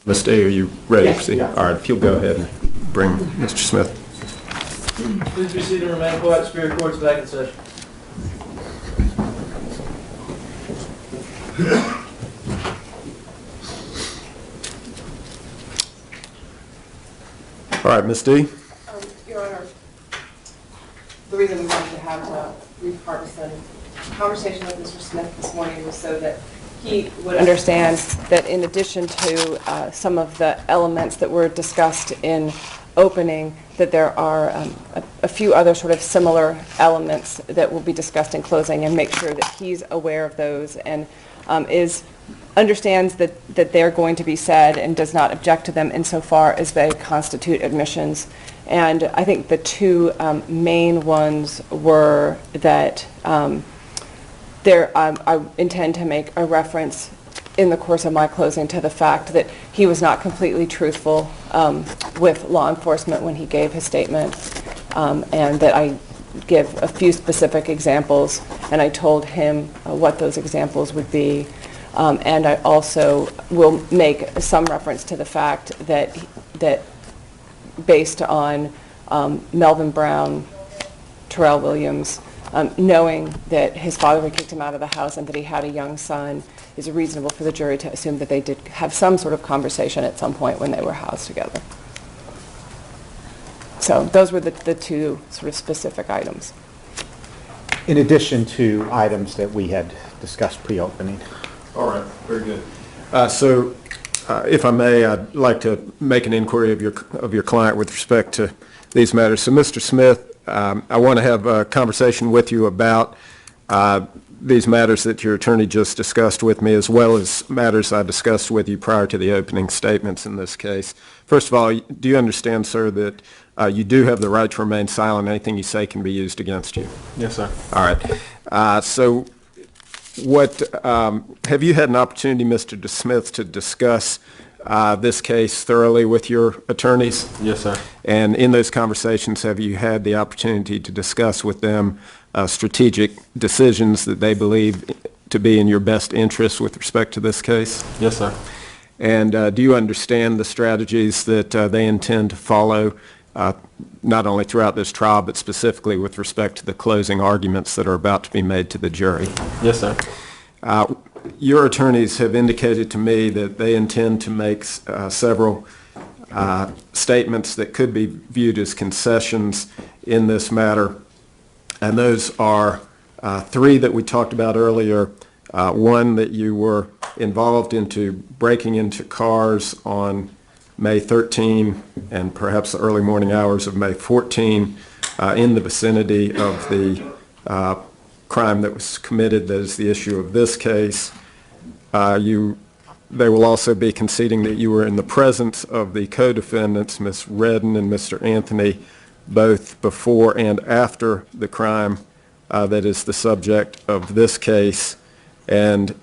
Ms. Day, are you ready to Yes. proceed? Yeah. All right, if you'll go ahead and bring Mr. Smith. Please be seated and remain quiet. Superior Court's back in session. All right, Ms. D. Your Honor, the reason we wanted to have a brief partisan conversation with Mr. Smith this morning was so that he would understand that in addition to some of the elements that were discussed in opening, that there are a few other sort of similar elements that will be discussed in closing, and make sure that he's aware of those and understands that they're going to be said and does not object to them insofar as they constitute admissions. And I think the two main ones were that I intend to make a reference in the course of my closing to the fact that he was not completely truthful with law enforcement when he gave his statement, and that I give a few specific examples, and I told him what those examples would be. And I also will make some reference to the fact that based on Melvin Brown, Terrell Williams, knowing that his father had kicked him out of the house and that he had a young son, is reasonable for the jury to assume that they did have some sort of conversation at some point when they were housed together. So those were the two sort of specific items. In addition to items that we had discussed pre-opening. All right, very good. If I may, I'd like to make an inquiry of your client with respect to these matters. So, Mr. Smith, I want to have a conversation with you about these matters that your attorney just discussed with me, as well as matters I discussed with you prior to the opening statements in this case. First of all, do you understand, sir, that you do have the right to remain silent? Anything you say can be used against you? Yes, sir. All right. So, have you had an opportunity, Mr. Smith, to discuss this case thoroughly with your attorneys? Yes, sir. And in those conversations, have you had the opportunity to discuss with them strategic decisions that they believe to be in your best interest with respect to this case? Yes, sir. And do you understand the strategies that they intend to follow, not only throughout this trial, but specifically with respect to the closing arguments that are about to be made to the jury? Yes, sir. Your attorneys have indicated to me that they intend to make several statements that could be viewed as concessions in this matter, and those are three that we talked about earlier. One, that you were involved into breaking into cars on May 13 and perhaps the early morning hours of May 14 in the vicinity of the crime that was committed that is the issue of this case. They will also be conceding that you were in the presence of the co-defendants, Ms. Redden and Mr. Anthony, both before and after the crime that is the subject of this case, and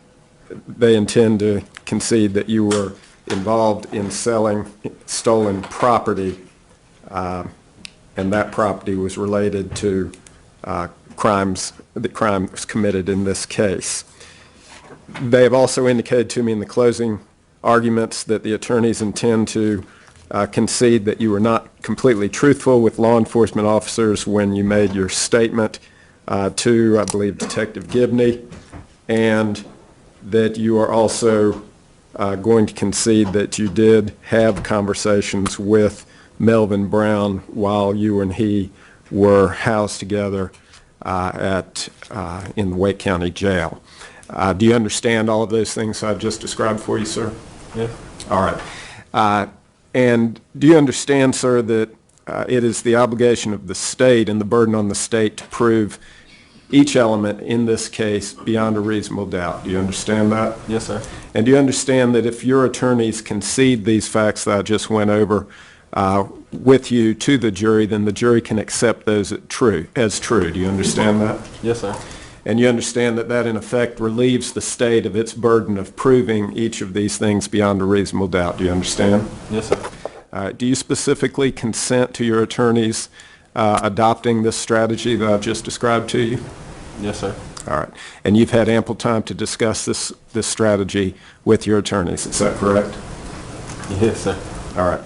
they intend to concede that you were involved in selling stolen property, and that property was related to the crime was committed in this case. They have also indicated to me in the closing arguments that the attorneys intend to concede that you were not completely truthful with law enforcement officers when you made your statement to, I believe, Detective Gibney, and that you are also going to concede that you did have conversations with Melvin Brown while you and he were housed together in the Wake County Jail. Do you understand all of those things I've just described for you, sir? Yes. All right. And do you understand, sir, that it is the obligation of the state and the burden on the state to prove each element in this case beyond a reasonable doubt? Do you understand that? Yes, sir. And do you understand that if your attorneys concede these facts that I just went over with you to the jury, then the jury can accept those as true? Do you understand that? Yes, sir. And you understand that in effect relieves the state of its burden of proving each of these things beyond a reasonable doubt? Do you understand? Yes, sir. Do you specifically consent to your attorneys adopting this strategy that I've just described to you? Yes, sir. All right. And you've had ample time to discuss this strategy with your attorneys, is that correct? Yes, sir. All right.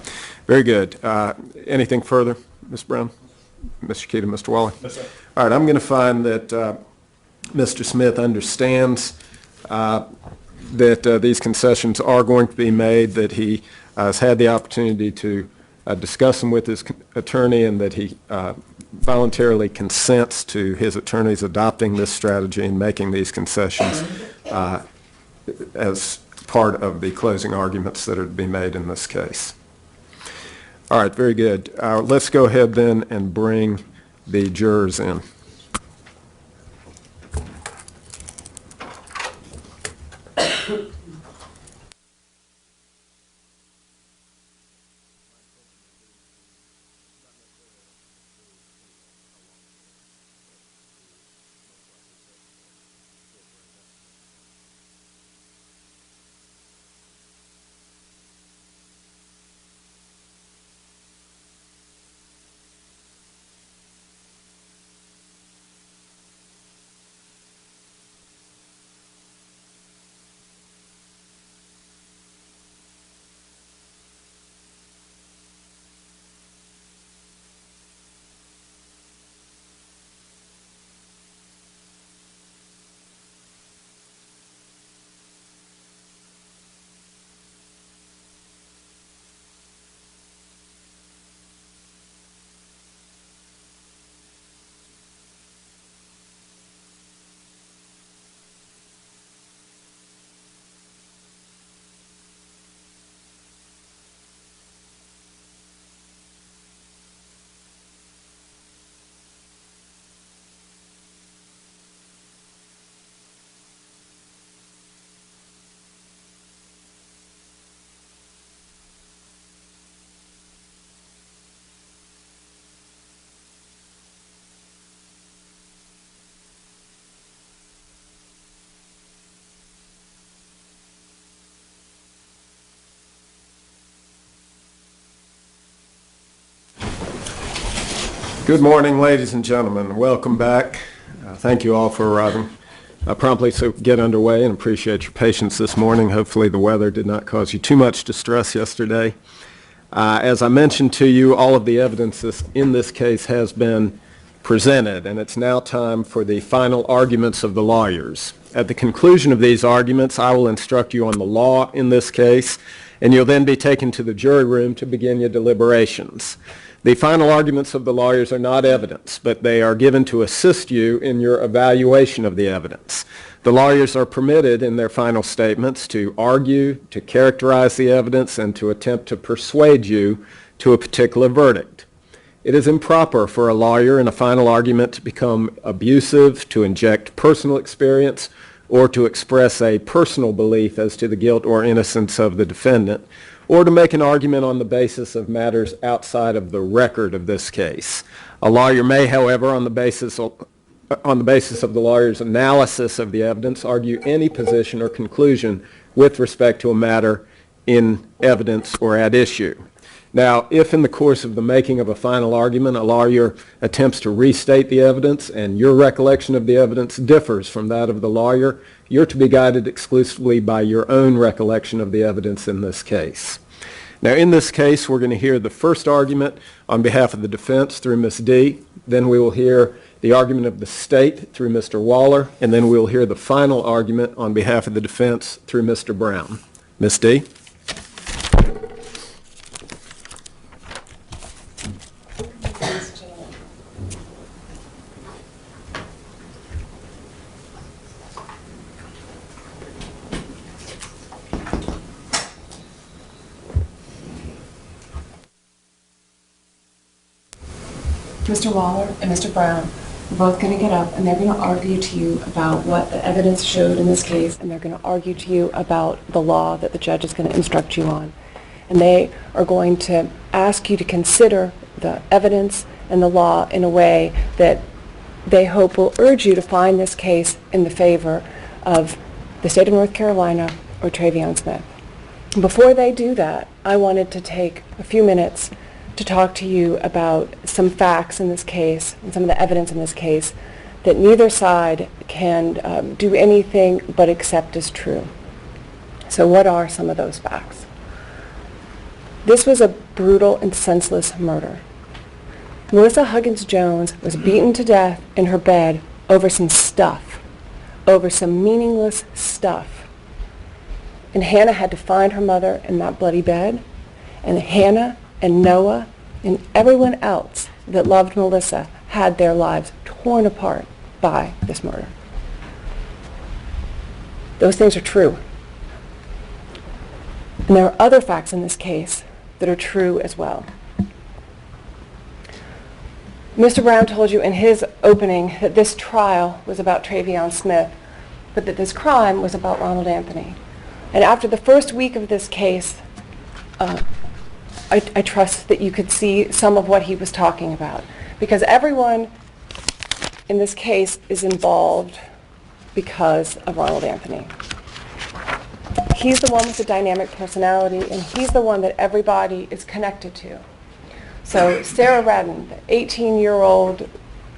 Very good. Anything further, Ms. Brown? Mr. Keating, Mr. Waller? Yes, sir. All right, I'm going to find that Mr. Smith understands that these concessions are going to be made, that he has had the opportunity to discuss them with his attorney, and that he voluntarily consents to his attorneys adopting this strategy and making these concessions as part of the closing arguments that are to be made in this case. All right, very good. Let's go ahead then and bring the jurors in. Good morning, ladies and gentlemen. Welcome back. Thank you all for arriving promptly, so get underway, and appreciate your patience this morning. Hopefully the weather did not cause you too much distress yesterday. As I mentioned to you, all of the evidence in this case has been presented, and it's now time for the final arguments of the lawyers. At the conclusion of these arguments, I will instruct you on the law in this case, and you'll then be taken to the jury room to begin your deliberations. The final arguments of the lawyers are not evidence, but they are given to assist you in your evaluation of the evidence. The lawyers are permitted in their final statements to argue, to characterize the evidence, and to attempt to persuade you to a particular verdict. It is improper for a lawyer in a final argument to become abusive, to inject personal experience, or to express a personal belief as to the guilt or innocence of the defendant, or to make an argument on the basis of matters outside of the record of this case. A lawyer may, however, on the basis of the lawyer's analysis of the evidence, argue any position or conclusion with respect to a matter in evidence or at issue. Now, if in the course of the making of a final argument, a lawyer attempts to restate the evidence and your recollection of the evidence differs from that of the lawyer, you're to be guided exclusively by your own recollection of the evidence in this case. Now, in this case, we're going to hear the first argument on behalf of the defense through Ms. D. Then we will hear the argument of the state through Mr. Waller, and then we'll hear the final argument on behalf of the defense through Mr. Brown. Ms. D. Mr. Waller and Mr. Brown are both going to get up, and they're going to argue to you about what the evidence showed in this case, and they're going to argue to you about the law that the judge is going to instruct you on. And they are going to ask you to consider the evidence and the law in a way that they hope will urge you to find this case in the favor of the state of North Carolina or Travion Smith. Before they do that, I wanted to take a few minutes to talk to you about some facts in this case and some of the evidence in this case that neither side can do anything but accept as true. So what are some of those facts? This was a brutal and senseless murder. Melissa Huggins-Jones was beaten to death in her bed over some stuff, over some meaningless stuff. And Hannah had to find her mother in that bloody bed, and Hannah and Noah and everyone else that loved Melissa had their lives torn apart by this murder. Those things are true. And there are other facts in this case that are true as well. Mr. Brown told you in his opening that this trial was about Travion Smith, but that this crime was about Ronald Anthony. And after the first week of this case, I trust that you could see some of what he was talking about, because everyone in this case is involved because of Ronald Anthony. He's the one with the dynamic personality, and he's the one that everybody is connected to. So Sarah Redden, the 18-year-old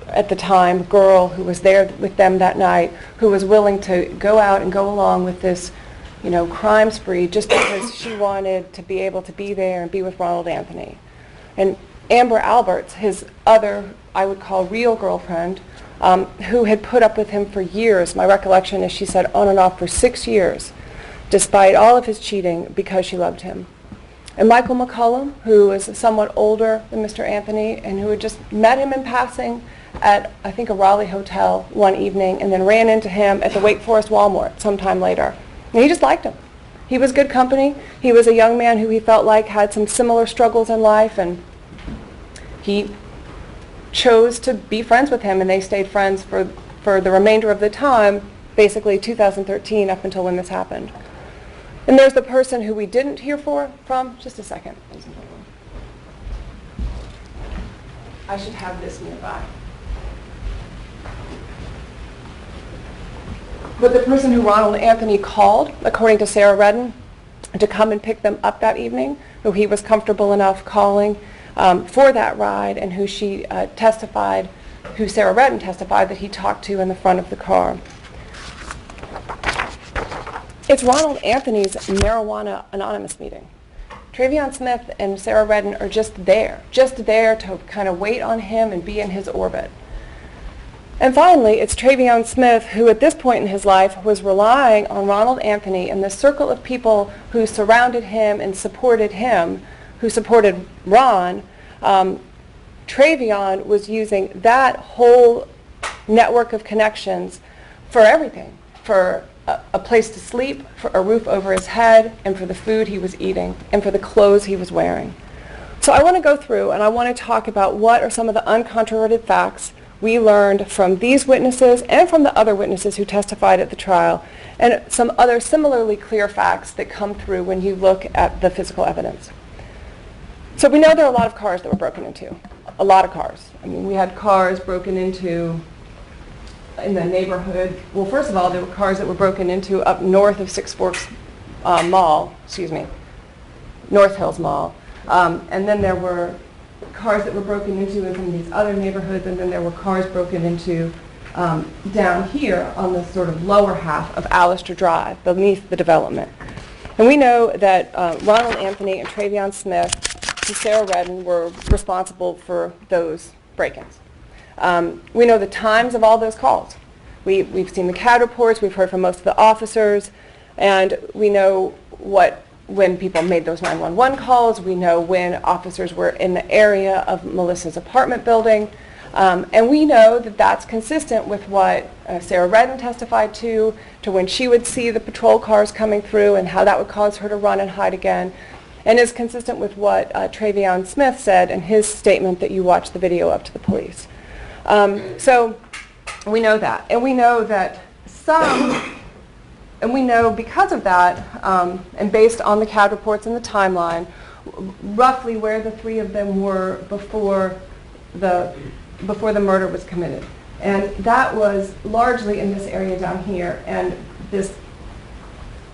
at the time girl who was there with them that night, who was willing to go out and go along with this, crime spree just because she wanted to be able to be there and be with Ronald Anthony. And Amber Alberts, his other, I would call, real girlfriend, who had put up with him for years. My recollection is she said on and off for 6 years, despite all of his cheating, because she loved him. And Michael McCullum, who was somewhat older than Mr. Anthony and who had just met him in passing at, I think, a Raleigh hotel one evening, and then ran into him at the Wake Forest Walmart sometime later. And he just liked him. He was good company. He was a young man who he felt like had some similar struggles in life, and he chose to be friends with him, and they stayed friends for the remainder of the time, basically 2013 up until when this happened. And there's the person who we didn't hear from. Just a second. I should have this nearby. But the person who Ronald Anthony called, according to Sarah Redden, to come and pick them up that evening, who he was comfortable enough calling for that ride, and who who Sarah Redden testified that he talked to in the front of the car. It's Ronald Anthony's Marijuana Anonymous meeting. Travion Smith and Sarah Redden are just there to kind of wait on him and be in his orbit. And finally, it's Travion Smith, who at this point in his life was relying on Ronald Anthony and the circle of people who surrounded him and supported him, who supported Ron. Travion was using that whole network of connections for everything, for a place to sleep, for a roof over his head, and for the food he was eating, and for the clothes he was wearing. So I want to go through and I want to talk about what are some of the uncontroverted facts we learned from these witnesses and from the other witnesses who testified at the trial, and some other similarly clear facts that come through when you look at the physical evidence. So we know there are a lot of cars that were broken into, a lot of cars. I mean, we had cars broken into in the neighborhood. Well, first of all, there were cars that were broken into up north of Six Forks North Hills Mall. And then there were cars that were broken into in some of these other neighborhoods, and then there were cars broken into down here on the sort of lower half of Allister Drive, beneath the development. And we know that Ronald Anthony and Travion Smith and Sarah Redden were responsible for those break-ins. We know the times of all those calls. We've seen the CAD reports, we've heard from most of the officers, and we know when people made those 911 calls. We know when officers were in the area of Melissa's apartment building. And we know that that's consistent with what Sarah Redden testified to when she would see the patrol cars coming through and how that would cause her to run and hide again, and is consistent with what Travion Smith said in his statement that you watched the video up to the police. So we know that. And we know that and we know because of that, and based on the CAD reports and the timeline, roughly where the three of them were before the murder was committed. And that was largely in this area down here. And this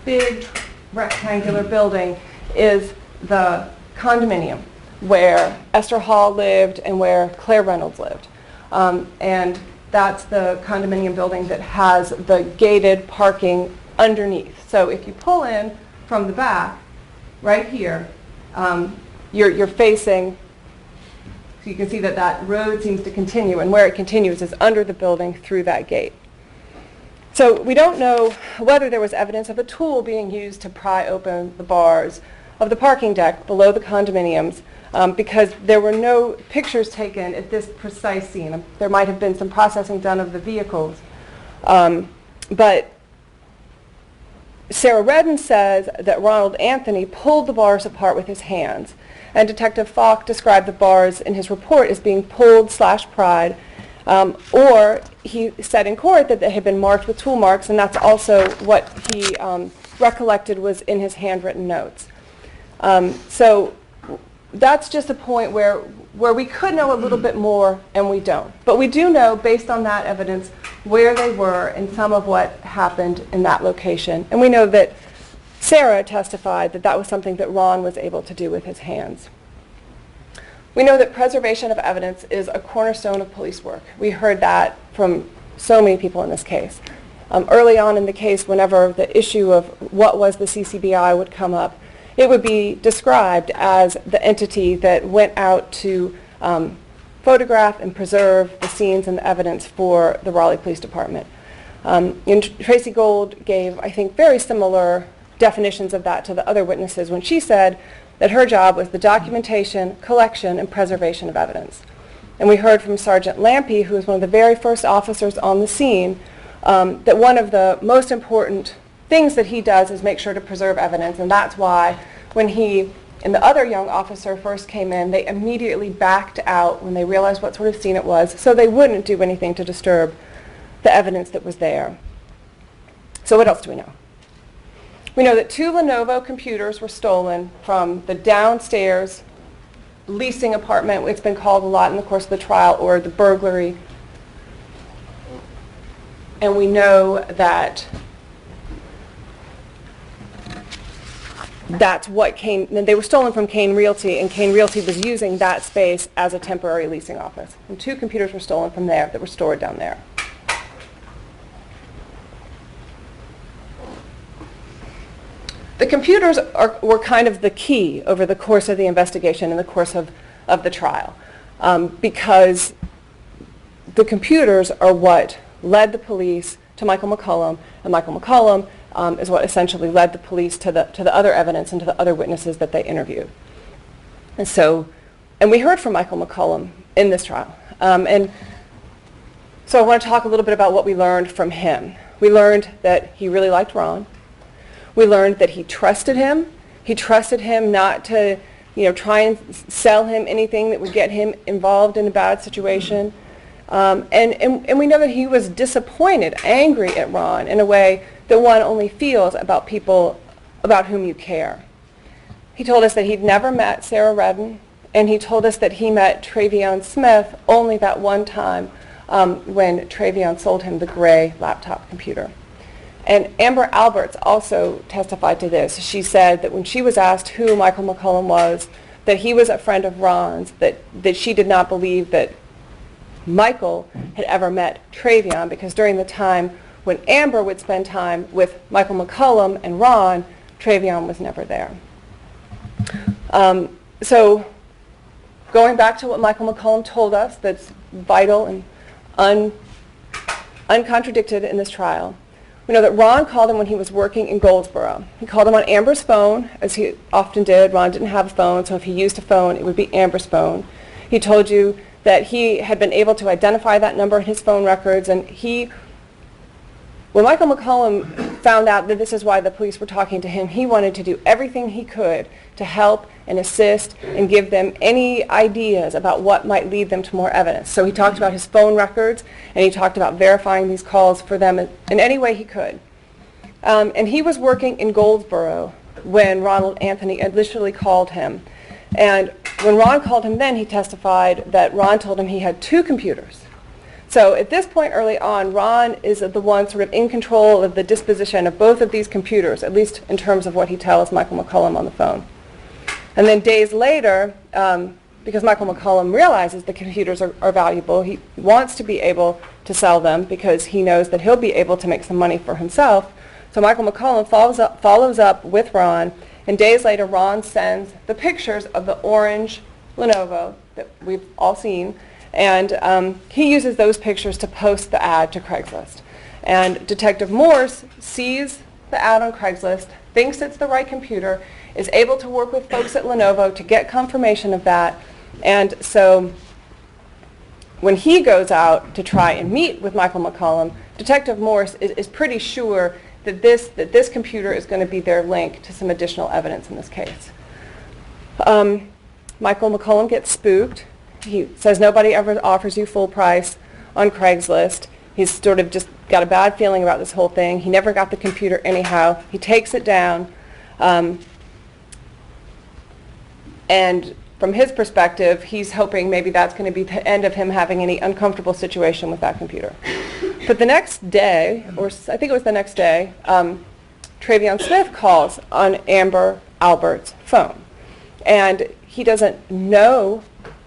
big rectangular building is the condominium where Esther Hall lived and where Claire Reynolds lived. And that's the condominium building that has the gated parking underneath. So if you pull in from the back, right here, you're facing, so you can see that that road seems to continue, and where it continues is under the building through that gate. So we don't know whether there was evidence of a tool being used to pry open the bars of the parking deck below the condominiums, because there were no pictures taken at this precise scene. There might have been some processing done of the vehicles. But Sarah Redden says that Ronald Anthony pulled the bars apart with his hands, and Detective Falk described the bars in his report as being pulled/pried, or he said in court that they had been marked with tool marks, and that's also what he recollected was in his handwritten notes. So that's just a point where we could know a little bit more and we don't. But we do know, based on that evidence, where they were and some of what happened in that location. And we know that Sarah testified that that was something that Ron was able to do with his hands. We know that preservation of evidence is a cornerstone of police work. We heard that from so many people in this case. Early on in the case, whenever the issue of what was the CCBI would come up, it would be described as the entity that went out to photograph and preserve the scenes and the evidence for the Raleigh Police Department. And Tracy Gold gave, I think, very similar definitions of that to the other witnesses when she said that her job was the documentation, collection, and preservation of evidence. And we heard from Sergeant Lampe, who was one of the very first officers on the scene, that one of the most important things that he does is make sure to preserve evidence, and that's why when he and the other young officer first came in, they immediately backed out when they realized what sort of scene it was, so they wouldn't do anything to disturb the evidence that was there. So what else do we know? We know that 2 Lenovo computers were stolen from the downstairs leasing apartment. It's been called a lot in the course of the trial, or the burglary. And we know that that's what they were stolen from Kane Realty, and Kane Realty was using that space as a temporary leasing office. And 2 computers were stolen from there that were stored down there. The computers were kind of the key over the course of the investigation and the course of the trial, because the computers are what led the police to Michael McCollum, and Michael McCollum is what essentially led the police to the other evidence and to the other witnesses that they interviewed. And we heard from Michael McCollum in this trial. And so I want to talk a little bit about what we learned from him. We learned that he really liked Ron. We learned that he trusted him. He trusted him not to, try and sell him anything that would get him involved in a bad situation. And we know that he was disappointed, angry at Ron in a way that one only feels about people about whom you care. He told us that he'd never met Sarah Redden, and he told us that he met Travion Smith only that one time when Travion sold him the gray laptop computer. And Amber Alberts also testified to this. She said that when she was asked who Michael McCollum was, that he was a friend of Ron's, that she did not believe that Michael had ever met Travion, because during the time when Amber would spend time with Michael McCollum and Ron, Travion was never there. So going back to what Michael McCollum told us that's vital and uncontradicted in this trial, we know that Ron called him when he was working in Goldsboro. He called him on Amber's phone, as he often did. Ron didn't have a phone, so if he used a phone, it would be Amber's phone. He told you that he had been able to identify that number in his phone records, and when Michael McCollum found out that this is why the police were talking to him, he wanted to do everything he could to help and assist and give them any ideas about what might lead them to more evidence. So he talked about his phone records, and he talked about verifying these calls for them in any way he could. And he was working in Goldsboro when Ronald Anthony initially called him. And when Ron called him then, he testified that Ron told him he had 2 computers. So at this point early on, Ron is the one sort of in control of the disposition of both of these computers, at least in terms of what he tells Michael McCollum on the phone. And then days later, because Michael McCollum realizes the computers are valuable, he wants to be able to sell them because he knows that he'll be able to make some money for himself So Michael McCollum follows up with Ron, and days later Ron sends the pictures of the orange Lenovo that we've all seen, and he uses those pictures to post the ad to Craigslist. And Detective Morse sees the ad on Craigslist, thinks it's the right computer, is able to work with folks at Lenovo to get confirmation of that, and so when he goes out to try and meet with Michael McCollum, Detective Morse is pretty sure that this computer is going to be their link to some additional evidence in this case. Michael McCollum gets spooked. He says nobody ever offers you full price on Craigslist. He's sort of just got a bad feeling about this whole thing. He never got the computer anyhow. He takes it down. And from his perspective, he's hoping maybe that's going to be the end of him having any uncomfortable situation with that computer. But the next day, or I think it was the next day, Travion Smith calls on Amber Albert's phone. And he doesn't know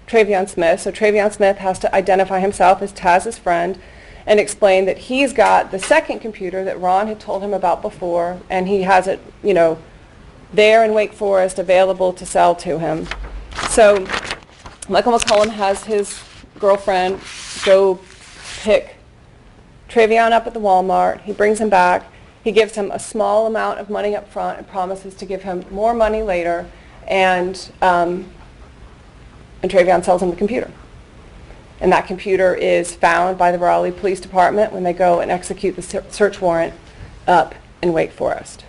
Travion Smith, so Travion Smith has to identify himself as Taz's friend and explain that he's got the second computer that Ron had told him about before, and he has it, there in Wake Forest available to sell to him. So Michael McCollum has his girlfriend go pick Travion up at the Walmart. He brings him back. He gives him a small amount of money up front and promises to give him more money later, and Travion sells him the computer. And that computer is found by the Raleigh Police Department when they go and execute the search warrant up in Wake Forest.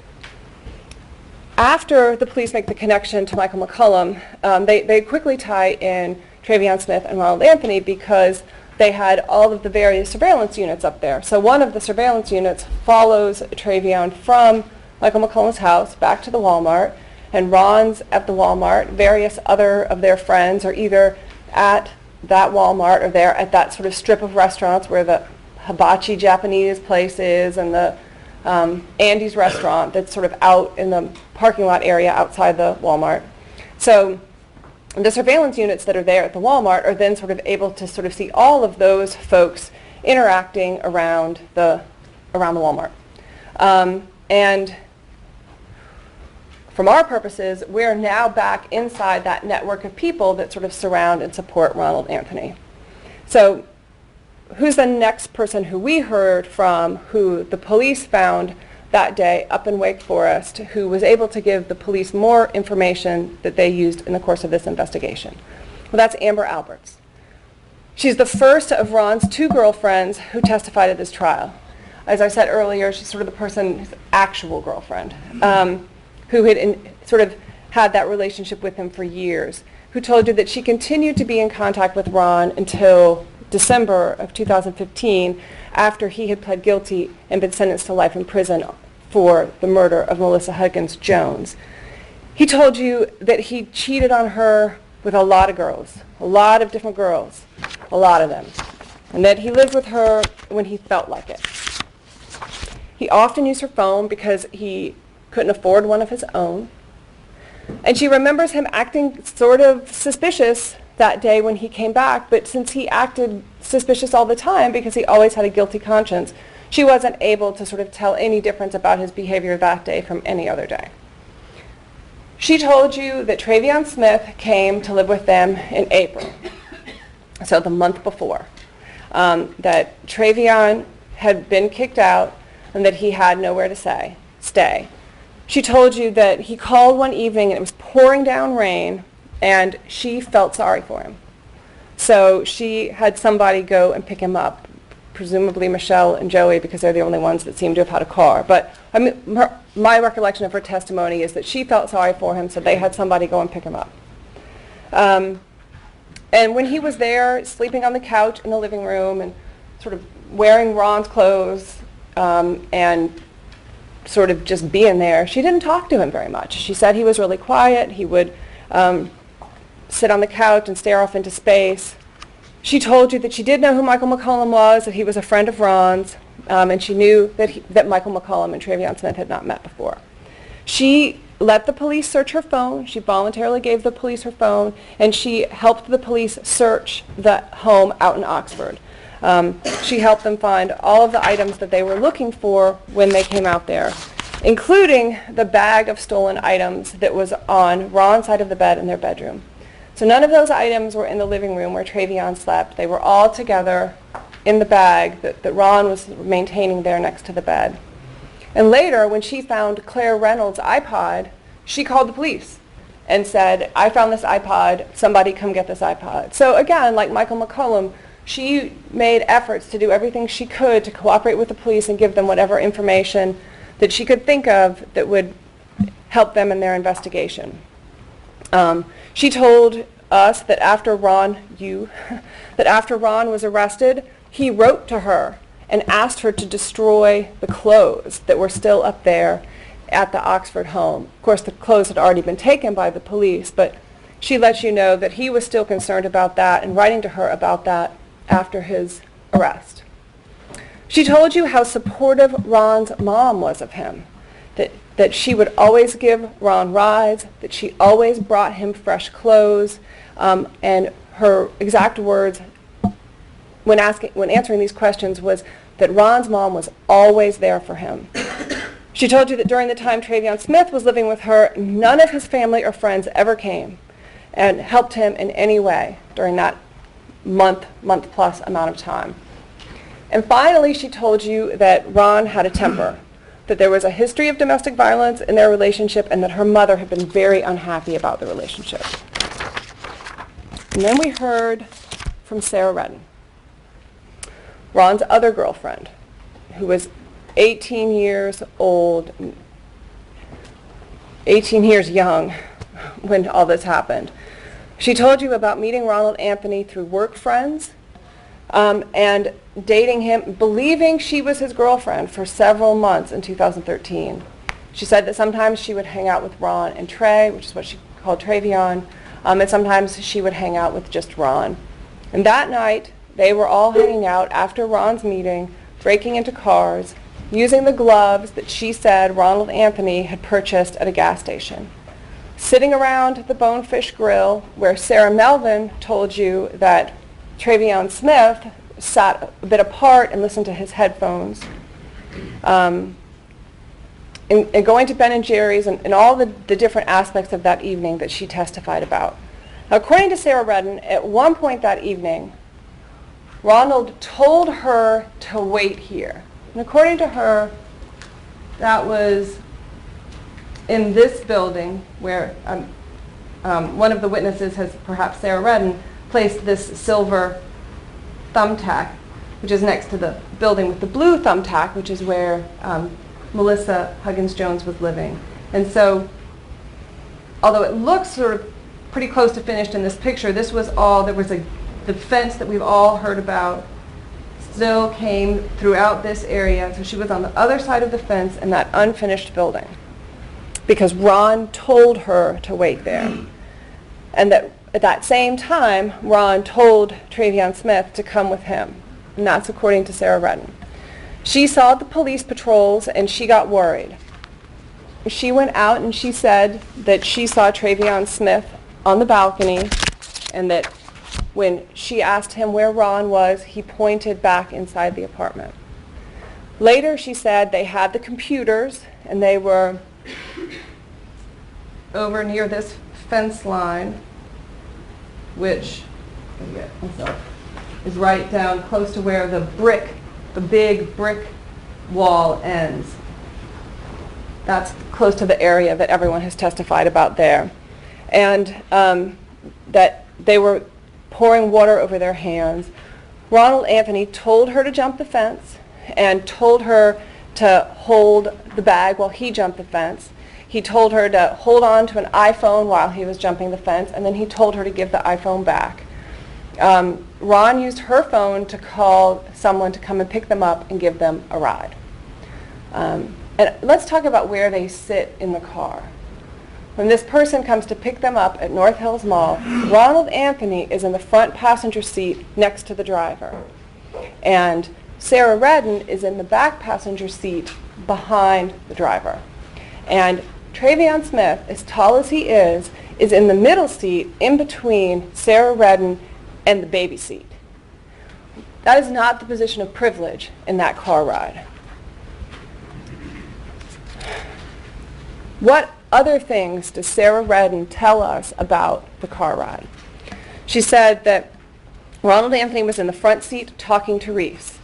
After the police make the connection to Michael McCollum, they quickly tie in Travion Smith and Ronald Anthony because they had all of the various surveillance units up there. So one of the surveillance units follows Travion from Michael McCollum's house back to the Walmart, and Ron's at the Walmart. Various other of their friends are either at that Walmart or they're at that sort of strip of restaurants where the hibachi Japanese place is and the Andy's restaurant that's sort of out in the parking lot area outside the Walmart. So the surveillance units that are there at the Walmart are then sort of able to sort of see all of those folks interacting around the Walmart. And from our purposes, we're now back inside that network of people that sort of surround and support Ronald Anthony. So who's the next person who we heard from, who the police found that day up in Wake Forest, who was able to give the police more information that they used in the course of this investigation? Well, that's Amber Alberts. She's the first of Ron's two girlfriends who testified at this trial. As I said earlier, she's sort of the person's actual girlfriend, who had sort of had that relationship with him for years, who told you that she continued to be in contact with Ron until December of 2015, after he had pled guilty and been sentenced to life in prison for the murder of Melissa Huggins-Jones. He told you that he cheated on her with a lot of girls, a lot of different girls, a lot of them, and that he lived with her when he felt like it. He often used her phone because he couldn't afford one of his own. And she remembers him acting sort of suspicious that day when he came back, but since he acted suspicious all the time because he always had a guilty conscience, she wasn't able to sort of tell any difference about his behavior that day from any other day. She told you that Travion Smith came to live with them in April, so the month before, that Travion had been kicked out and that he had nowhere to stay. She told you that he called one evening and it was pouring down rain, and she felt sorry for him. So she had somebody go and pick him up, presumably Michelle and Joey, because they're the only ones that seem to have had a car. But I mean, my recollection of her testimony is that she felt sorry for him, so they had somebody go and pick him up. And when he was there, sleeping on the couch in the living room and sort of wearing Ron's clothes and sort of just being there, she didn't talk to him very much. She said he was really quiet. He would sit on the couch and stare off into space. She told you that she did know who Michael McCollum was, that he was a friend of Ron's, and she knew that Michael McCollum and Travion Smith had not met before. She let the police search her phone. She voluntarily gave the police her phone, and she helped the police search the home out in Oxford. She helped them find all of the items that they were looking for when they came out there, including the bag of stolen items that was on Ron's side of the bed in their bedroom. So none of those items were in the living room where Travion slept. They were all together in the bag that Ron was maintaining there next to the bed. And later, when she found Claire Reynolds' iPod, she called the police and said, I found this iPod, somebody come get this iPod. So again, like Michael McCollum, she made efforts to do everything she could to cooperate with the police and give them whatever information that she could think of that would help them in their investigation. She told us that after Ron was arrested, he wrote to her and asked her to destroy the clothes that were still up there at the Oxford home. Of course, the clothes had already been taken by the police, but she lets you know that he was still concerned about that and writing to her about that after his arrest. She told you how supportive Ron's mom was of him, that she would always give Ron rides, that she always brought him fresh clothes, and her exact words when answering these questions was that Ron's mom was always there for him. She told you that during the time Travion Smith was living with her, none of his family or friends ever came and helped him in any way during that month plus amount of time. And finally, she told you that Ron had a temper, that there was a history of domestic violence in their relationship, and that her mother had been very unhappy about the relationship. And then we heard from Sarah Redden, Ron's other girlfriend, who was 18 years old, 18 years young when all this happened. She told you about meeting Ronald Anthony through work friends and dating him, believing she was his girlfriend for several months in 2013. She said that sometimes she would hang out with Ron and Trey, which is what she called Travion, and sometimes she would hang out with just Ron. And that night, they were all hanging out after Ron's meeting, breaking into cars, using the gloves that she said Ronald Anthony had purchased at a gas station. Sitting around the Bonefish Grill, where Sarah Melvin told you that Travion Smith sat a bit apart and listened to his headphones. And going to Ben and Jerry's and all the different aspects of that evening that she testified about. Now, according to Sarah Redden, at one point that evening, Ronald told her to wait here. And according to her, that was in this building where one of the witnesses has, perhaps Sarah Redden, placed this silver thumbtack, which is next to the building with the blue thumbtack, which is where Melissa Huggins-Jones was living. And so, although it looks sort of pretty close to finished in this picture, this was all, the fence that we've all heard about still came throughout this area. So she was on the other side of the fence in that unfinished building because Ron told her to wait there. And that at that same time, Ron told Travion Smith to come with him. And that's according to Sarah Redden. She saw the police patrols and she got worried. She went out and she said that she saw Travion Smith on the balcony and that when she asked him where Ron was, he pointed back inside the apartment. Later, she said they had the computers and they were over near this fence line, which is right down close to where the big brick wall ends. That's close to the area that everyone has testified about there. And that they were pouring water over their hands. Ronald Anthony told her to jump the fence and told her to hold the bag while he jumped the fence. He told her to hold on to an iPhone while he was jumping the fence, and then he told her to give the iPhone back. Ron used her phone to call someone to come and pick them up and give them a ride. And let's talk about where they sit in the car. When this person comes to pick them up at North Hills Mall, Ronald Anthony is in the front passenger seat next to the driver. And Sarah Redden is in the back passenger seat behind the driver. And Travion Smith, as tall as he is in the middle seat in between Sarah Redden and the baby seat. That is not the position of privilege in that car ride. What other things does Sarah Redden tell us about the car ride? She said that Ronald Anthony was in the front seat talking to Reese.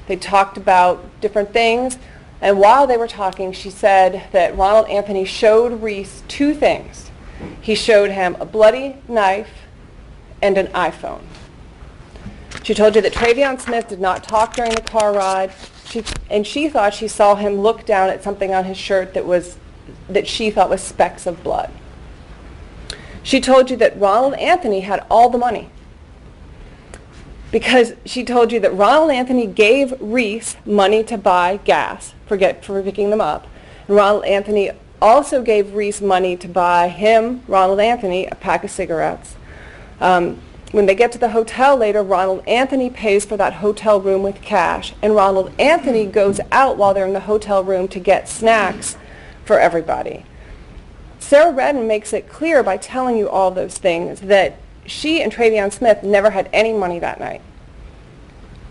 They talked about different things, and while they were talking, she said that Ronald Anthony showed Reese two things. He showed him a bloody knife and an iPhone. She told you that Travion Smith did not talk during the car ride, and she thought she saw him look down at something on his shirt that she thought was specks of blood. She told you that Ronald Anthony had all the money, because she told you that Ronald Anthony gave Reese money to buy gas for picking them up. And Ronald Anthony also gave Reese money to buy him, Ronald Anthony, a pack of cigarettes. When they get to the hotel later, Ronald Anthony pays for that hotel room with cash, and Ronald Anthony goes out while they're in the hotel room to get snacks for everybody. Sarah Redden makes it clear by telling you all those things that she and Travion Smith never had any money that night.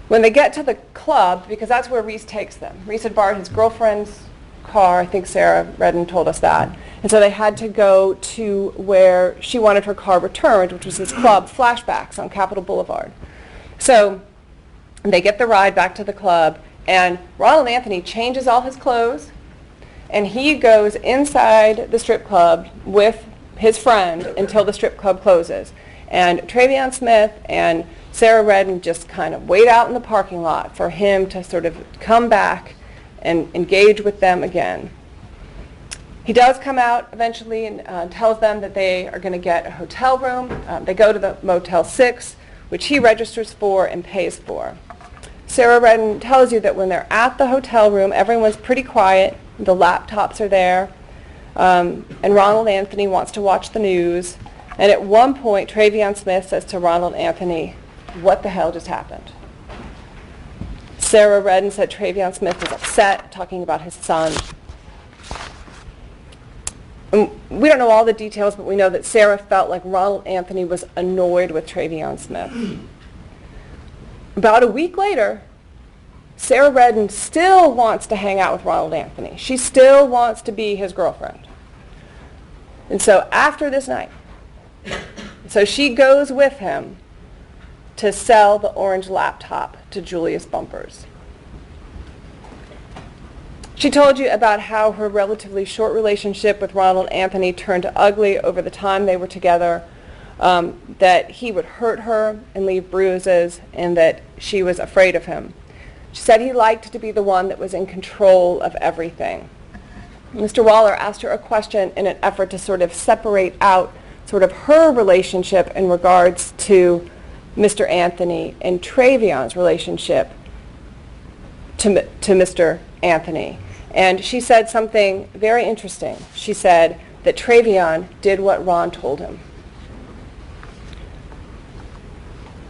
When they get to the club, because that's where Reese takes them, Reese had borrowed his girlfriend's car, I think Sarah Redden told us that, and so they had to go to where she wanted her car returned, which was this club, Flashbacks, on Capitol Boulevard. So they get the ride back to the club, and Ronald Anthony changes all his clothes, and he goes inside the strip club with his friend until the strip club closes. And Travion Smith and Sarah Redden just kind of wait out in the parking lot for him to sort of come back and engage with them again. He does come out eventually and tells them that they are going to get a hotel room. They go to the Motel 6, which he registers for and pays for. Sarah Redden tells you that when they're at the hotel room, everyone's pretty quiet. The laptops are there. And Ronald Anthony wants to watch the news. And at one point, Travion Smith says to Ronald Anthony, "What the hell just happened?" Sarah Redden said Travion Smith was upset, talking about his son. And we don't know all the details, but we know that Sarah felt like Ronald Anthony was annoyed with Travion Smith. About a week later, Sarah Redden still wants to hang out with Ronald Anthony. She still wants to be his girlfriend. And so after this night, so she goes with him to sell the orange laptop to Julius Bumpers. She told you about how her relatively short relationship with Ronald Anthony turned ugly over the time they were together, that he would hurt her and leave bruises, and that she was afraid of him. She said he liked to be the one that was in control of everything. Mr. Waller asked her a question in an effort to sort of separate out sort of her relationship in regards to Mr. Anthony and Travion's relationship to Mr. Anthony. And she said something very interesting. She said that Travion did what Ron told him.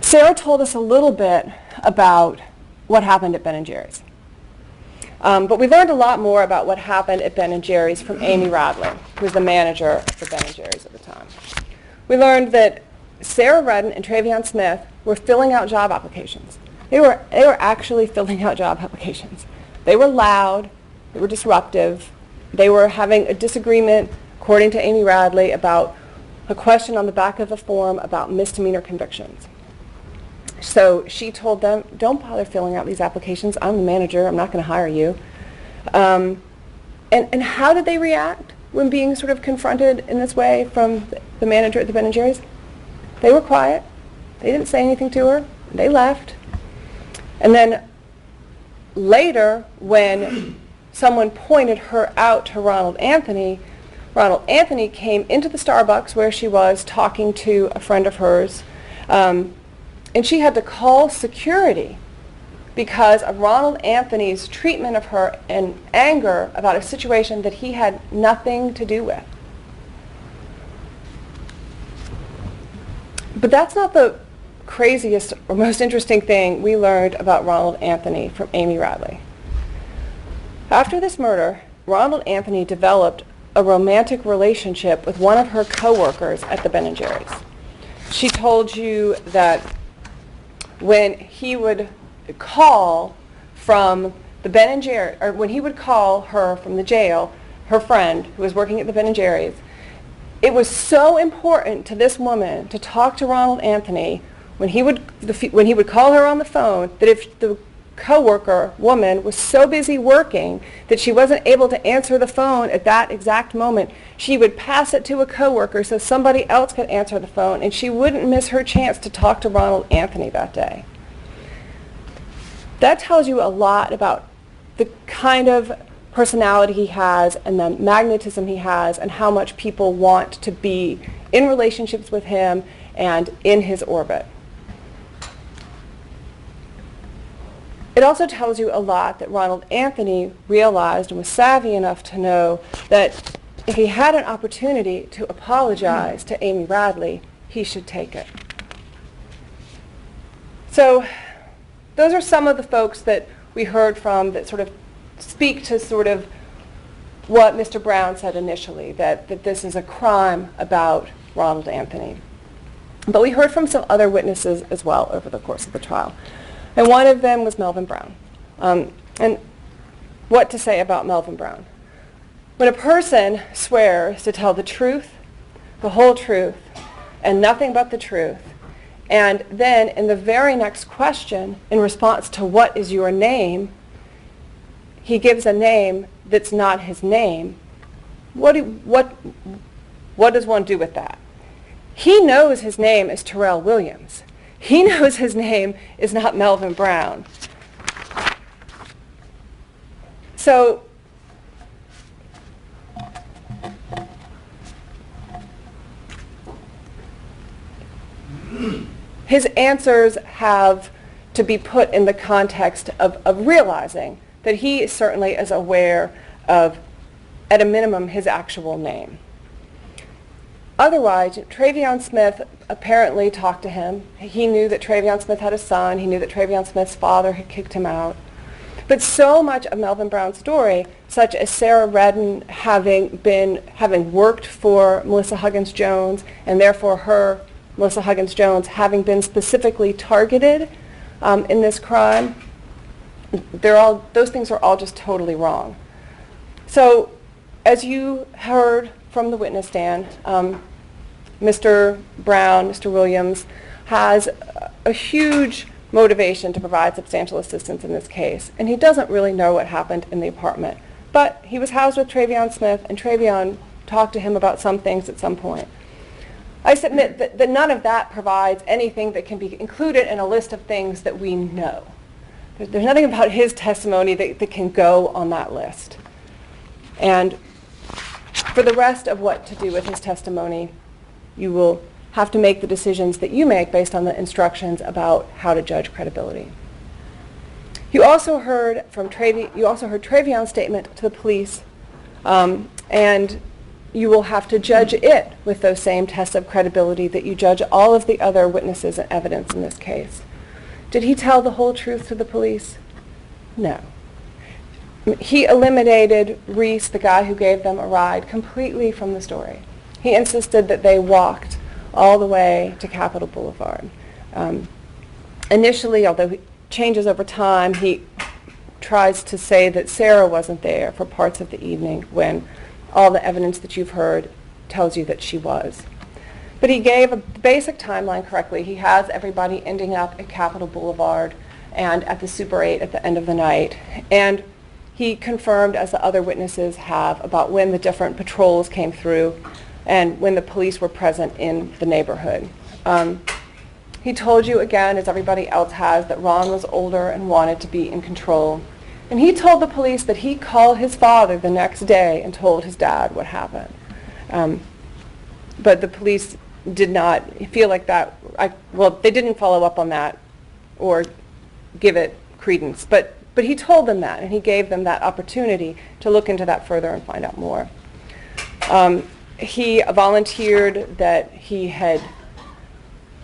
Sarah told us a little bit about what happened at Ben & Jerry's. But we learned a lot more about what happened at Ben & Jerry's from Amy Radley, who was the manager of the Ben & Jerry's at the time. We learned that Sarah Redden and Travion Smith were filling out job applications. They were actually filling out job applications. They were loud. They were disruptive. They were having a disagreement, according to Amy Radley, about a question on the back of the form about misdemeanor convictions. So she told them, "Don't bother filling out these applications. I'm the manager. I'm not going to hire you." And how did they react when being sort of confronted in this way from the manager at the Ben & Jerry's? They were quiet. They didn't say anything to her. They left. And then later, when someone pointed her out to Ronald Anthony came into the Starbucks where she was talking to a friend of hers, and she had to call security because of Ronald Anthony's treatment of her and anger about a situation that he had nothing to do with. But that's not the craziest or most interesting thing we learned about Ronald Anthony from Amy Radley. After this murder, Ronald Anthony developed a romantic relationship with one of her coworkers at the Ben & Jerry's. She told you that when he would call from the Ben & Jerry, or when he would call her from the jail, her friend who was working at the Ben & Jerry's, it was so important to this woman to talk to Ronald Anthony when he would call her on the phone, that if the coworker woman was so busy working that she wasn't able to answer the phone at that exact moment, she would pass it to a coworker so somebody else could answer the phone, and she wouldn't miss her chance to talk to Ronald Anthony that day. That tells you a lot about the kind of personality he has and the magnetism he has and how much people want to be in relationships with him and in his orbit. It also tells you a lot that Ronald Anthony realized and was savvy enough to know that if he had an opportunity to apologize to Amy Radley, he should take it. So those are some of the folks that we heard from that sort of speak to sort of what Mr. Brown said initially, that this is a crime about Ronald Anthony. But we heard from some other witnesses as well over the course of the trial. And one of them was Melvin Brown. And what to say about Melvin Brown? When a person swears to tell the truth, the whole truth, and nothing but the truth, and then in the very next question, in response to what is your name, he gives a name that's not his name, what does one do with that? He knows his name is Terrell Williams. He knows his name is not Melvin Brown. So his answers have to be put in the context of realizing that he certainly is aware of, at a minimum, his actual name. Otherwise, Travion Smith apparently talked to him. He knew that Travion Smith had a son. He knew that Travion Smith's father had kicked him out. But so much of Melvin Brown's story, such as Sarah Redden having worked for Melissa Huggins-Jones, and therefore Melissa Huggins-Jones, having been specifically targeted in this crime, those things are all just totally wrong. So, as you heard from the witness stand, Mr. Brown, Mr. Williams, has a huge motivation to provide substantial assistance in this case, and he doesn't really know what happened in the apartment. But he was housed with Travion Smith, and Travion talked to him about some things at some point. I submit that none of that provides anything that can be included in a list of things that we know. There's nothing about his testimony that can go on that list. And for the rest of what to do with his testimony, you will have to make the decisions that you make based on the instructions about how to judge credibility. You also heard Travion's statement to the police, and you will have to judge it with those same tests of credibility that you judge all of the other witnesses and evidence in this case. Did he tell the whole truth to the police? No. He eliminated Reese, the guy who gave them a ride, completely from the story. He insisted that they walked all the way to Capitol Boulevard. Initially, although he changes over time, he tries to say that Sarah wasn't there for parts of the evening when all the evidence that you've heard tells you that she was. But he gave a basic timeline correctly. He has everybody ending up at Capitol Boulevard and at the Super 8 at the end of the night. And he confirmed, as the other witnesses have, about when the different patrols came through and when the police were present in the neighborhood. He told you again, as everybody else has, that Ron was older and wanted to be in control. And he told the police that he called his father the next day and told his dad what happened. But the police did not feel like that. They didn't follow up on that or give it credence. But he told them that, and he gave them that opportunity to look into that further and find out more. He volunteered that he had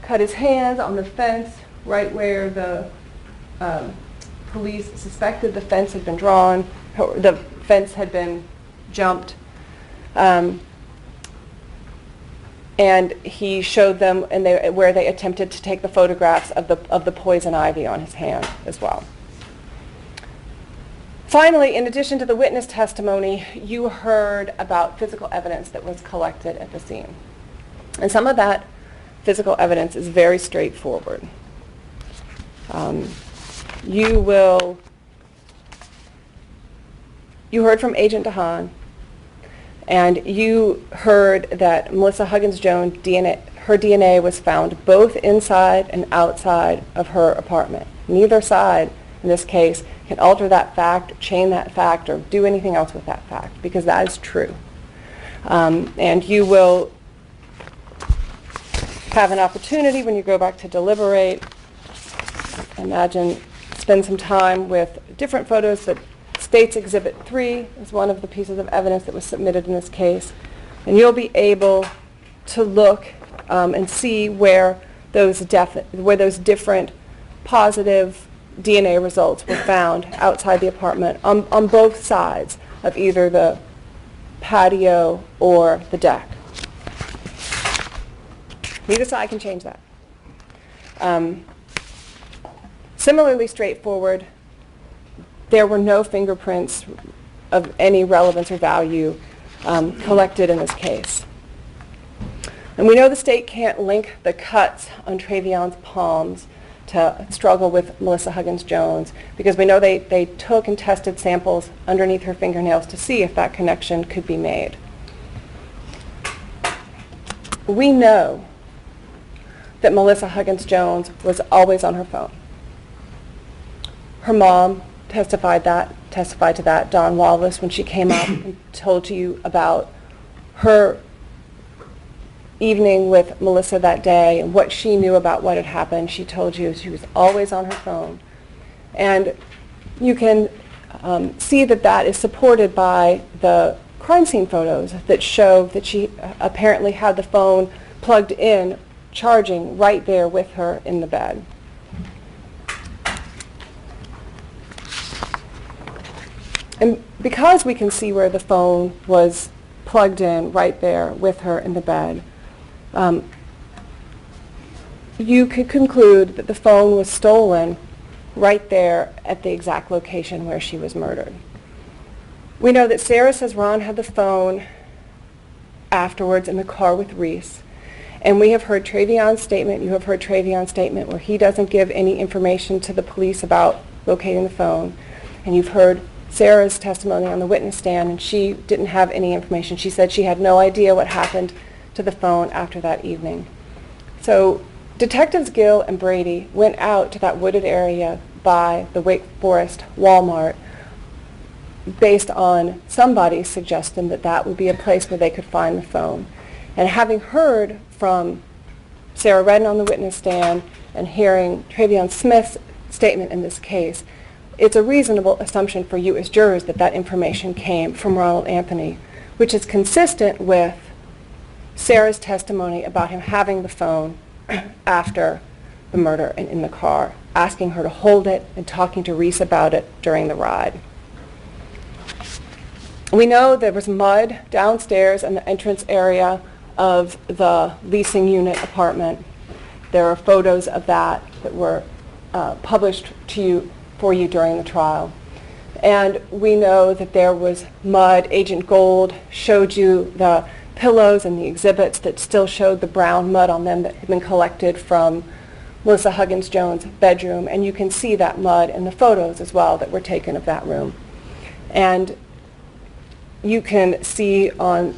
cut his hands on the fence right where the police suspected the fence had been drawn, or the fence had been jumped. and he showed them where they attempted to take the photographs of the poison ivy on his hand as well. Finally, in addition to the witness testimony, you heard about physical evidence that was collected at the scene. And some of that physical evidence is very straightforward. You heard from Agent DeHaan, and you heard that Melissa Huggins-Jones' her DNA was found both inside and outside of her apartment. Neither side, in this case, can alter that fact, change that fact, or do anything else with that fact, because that is true. And you will have an opportunity when you go back to deliberate, spend some time with different photos. That State's Exhibit 3 is one of the pieces of evidence that was submitted in this case. And you'll be able to look and see where those different positive DNA results were found outside the apartment on both sides of either the patio or the deck. Neither side can change that. Similarly straightforward, there were no fingerprints of any relevance or value collected in this case. And we know the state can't link the cuts on Travion's palms to struggle with Melissa Huggins-Jones, because we know they took and tested samples underneath her fingernails to see if that connection could be made. We know that Melissa Huggins-Jones was always on her phone. Her mom testified to that, Dawn Wallace, when she came up and told you about her evening with Melissa that day and what she knew about what had happened. She told you she was always on her phone. And you can see that is supported by the crime scene photos that show that she apparently had the phone plugged in, charging right there with her in the bed. And because we can see where the phone was plugged in right there with her in the bed, you could conclude that the phone was stolen right there at the exact location where she was murdered. We know that Sarah says Ron had the phone afterwards in the car with Reese. And we have heard Travion's statement, you have heard Travion's statement where he doesn't give any information to the police about locating the phone. And you've heard Sarah's testimony on the witness stand, and she didn't have any information. She said she had no idea what happened to the phone after that evening. So Detectives Gill and Brady went out to that wooded area by the Wake Forest Walmart based on somebody's suggestion that that would be a place where they could find the phone. And having heard from Sarah Redden on the witness stand and hearing Travion Smith's statement in this case, it's a reasonable assumption for you as jurors that that information came from Ronald Anthony, which is consistent with Sarah's testimony about him having the phone after the murder and in the car, asking her to hold it and talking to Reese about it during the ride. We know there was mud downstairs in the entrance area of the leasing unit apartment. There are photos of that were published for you during the trial. And we know that there was mud. Agent Gold showed you the pillows and the exhibits that still showed the brown mud on them that had been collected from Melissa Huggins-Jones' bedroom. And you can see that mud in the photos as well that were taken of that room. And you can see on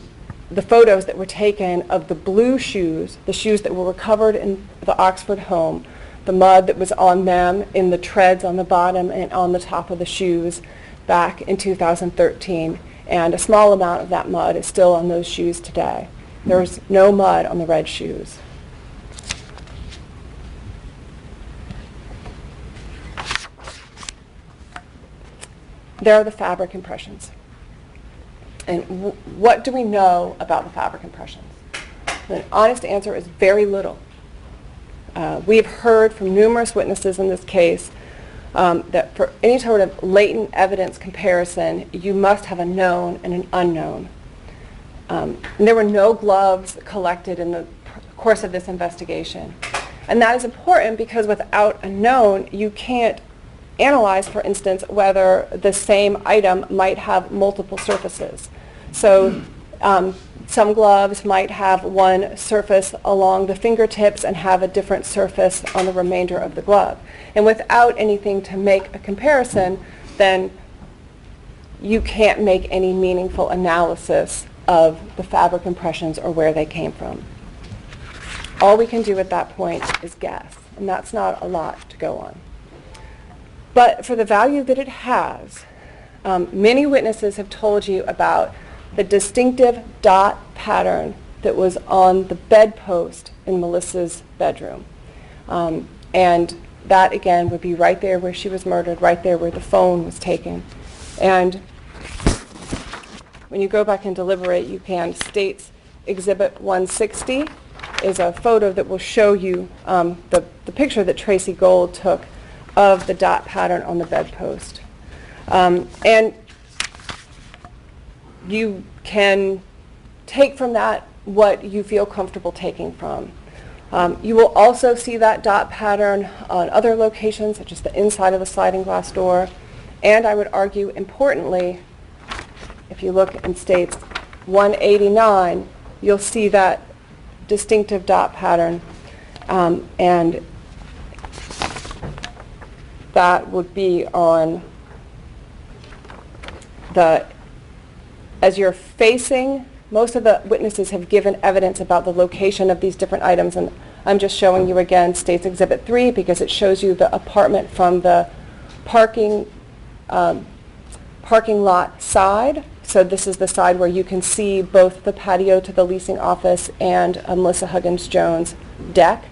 the photos that were taken of the blue shoes, the shoes that were recovered in the Oxford home, the mud that was on them in the treads on the bottom and on the top of the shoes back in 2013. And a small amount of that mud is still on those shoes today. There's no mud on the red shoes. There are the fabric impressions. And what do we know about the fabric impressions? The honest answer is very little. We have heard from numerous witnesses in this case that for any sort of latent evidence comparison, you must have a known and an unknown. And there were no gloves collected in the course of this investigation. And that is important because without a known, you can't analyze, for instance, whether the same item might have multiple surfaces. So some gloves might have one surface along the fingertips and have a different surface on the remainder of the glove. And without anything to make a comparison, then you can't make any meaningful analysis of the fabric impressions or where they came from. All we can do at that point is guess, and that's not a lot to go on. But for the value that it has, many witnesses have told you about the distinctive dot pattern that was on the bedpost in Melissa's bedroom. And that, again, would be right there where she was murdered, right there where the phone was taken. And when you go back and deliberate, you can. States Exhibit 160 is a photo that will show you the picture that Tracy Gold took of the dot pattern on the bedpost. And you can take from that what you feel comfortable taking from. You will also see that dot pattern on other locations, such as the inside of the sliding glass door. And I would argue, importantly, if you look in States 189, you'll see that distinctive dot pattern, and that would be on as you're facing, most of the witnesses have given evidence about the location of these different items, and I'm just showing you again States Exhibit 3 because it shows you the apartment from the parking lot side. So this is the side where you can see both the patio to the leasing office and Melissa Huggins-Jones' deck.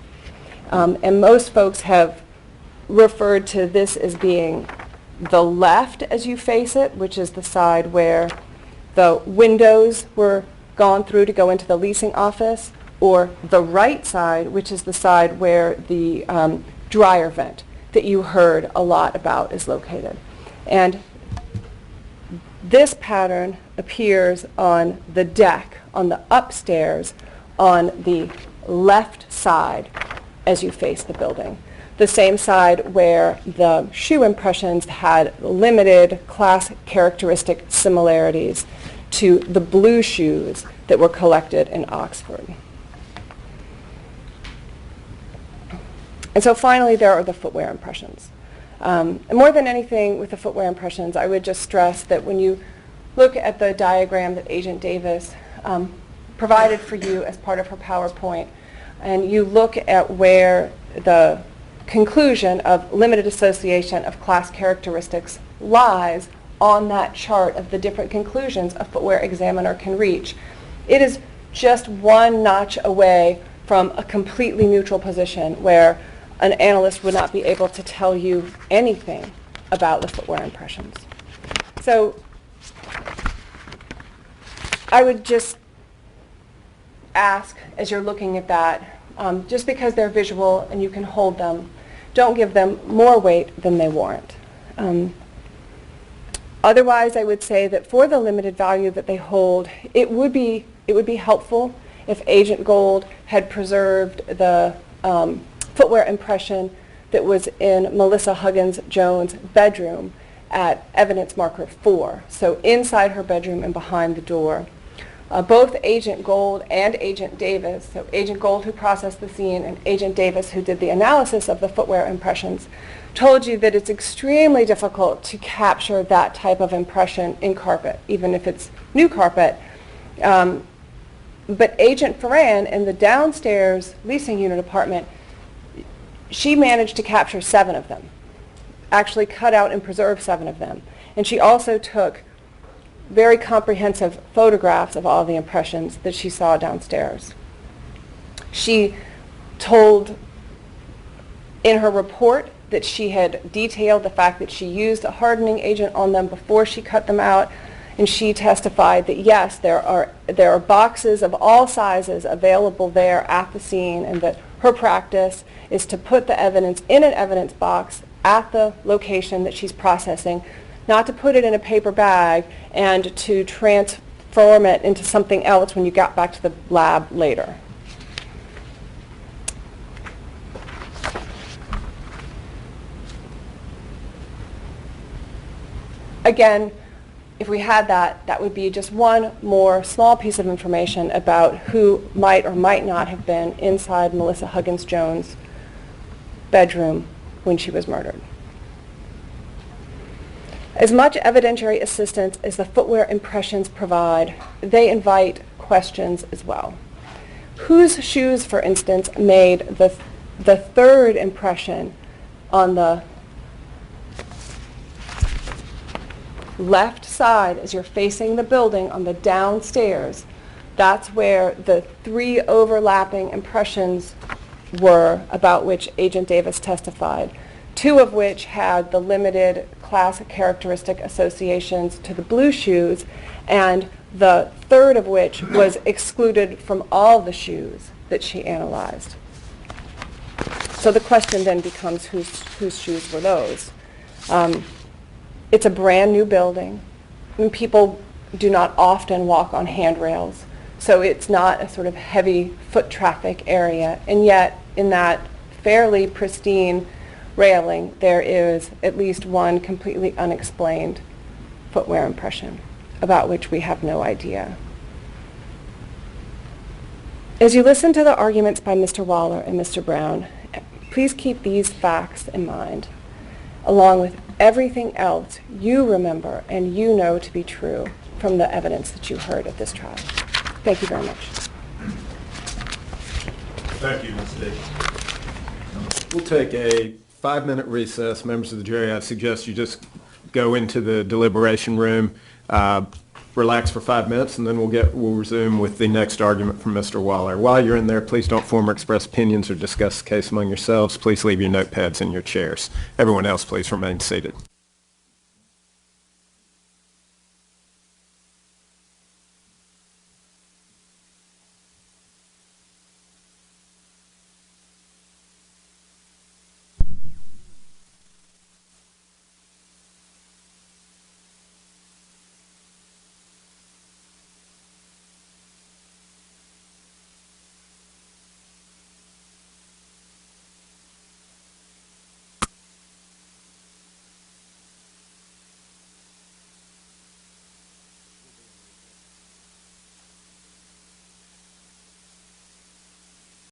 And most folks have referred to this as being the left as you face it, which is the side where the windows were gone through to go into the leasing office, or the right side, which is the side where the dryer vent that you heard a lot about is located. And this pattern appears on the deck, on the upstairs, on the left side as you face the building. The same side where the shoe impressions had limited class characteristic similarities to the blue shoes that were collected in Oxford. And so finally, there are the footwear impressions. And more than anything with the footwear impressions, I would just stress that when you look at the diagram that Agent Davis provided for you as part of her PowerPoint, and you look at where the conclusion of limited association of class characteristics lies on that chart of the different conclusions a footwear examiner can reach, it is just one notch away from a completely neutral position where an analyst would not be able to tell you anything about the footwear impressions. So I would just ask, as you're looking at that, just because they're visual and you can hold them, don't give them more weight than they warrant. Otherwise, I would say that for the limited value that they hold, it would be helpful if Agent Gold had preserved the footwear impression that was in Melissa Huggins-Jones' bedroom at evidence marker 4, so inside her bedroom and behind the door. Both Agent Gold and Agent Davis, so Agent Gold who processed the scene and Agent Davis who did the analysis of the footwear impressions, told you that it's extremely difficult to capture that type of impression in carpet, even if it's new carpet. But Agent Ferran in the downstairs leasing unit apartment, she managed to capture 7 of them, actually cut out and preserve 7 of them. And she also took very comprehensive photographs of all the impressions that she saw downstairs. She told in her report that she had detailed the fact that she used a hardening agent on them before she cut them out, and she testified that yes, there are boxes of all sizes available there at the scene, and that her practice is to put the evidence in an evidence box at the location that she's processing, not to put it in a paper bag and to transfer transform it into something else when you got back to the lab later. Again, if we had that, that would be just one more small piece of information about who might or might not have been inside Melissa Huggins-Jones' bedroom when she was murdered. As much evidentiary assistance as the footwear impressions provide, they invite questions as well. Whose shoes, for instance, made the third impression on the left side as you're facing the building on the downstairs? That's where the 3 overlapping impressions were about which Agent Davis testified, 2 of which had the limited class characteristic associations to the blue shoes, and the third of which was excluded from all the shoes that she analyzed. So the question then becomes whose shoes were those? It's a brand new building, and people do not often walk on handrails, so it's not a sort of heavy foot traffic area, and yet in that fairly pristine railing there is at least one completely unexplained footwear impression about which we have no idea. As you listen to the arguments by Mr. Waller and Mr. Brown, please keep these facts in mind, along with everything else you remember and you know to be true from the evidence that you heard at this trial. Thank you very much. Thank you, Ms. Davis. We'll take a 5-minute recess. Members of the jury, I suggest you just go into the deliberation room, relax for 5 minutes, and then we'll resume with the next argument from Mr. Waller. While you're in there, please don't form or express opinions or discuss the case among yourselves. Please leave your notepads in your chairs. Everyone else, please remain seated.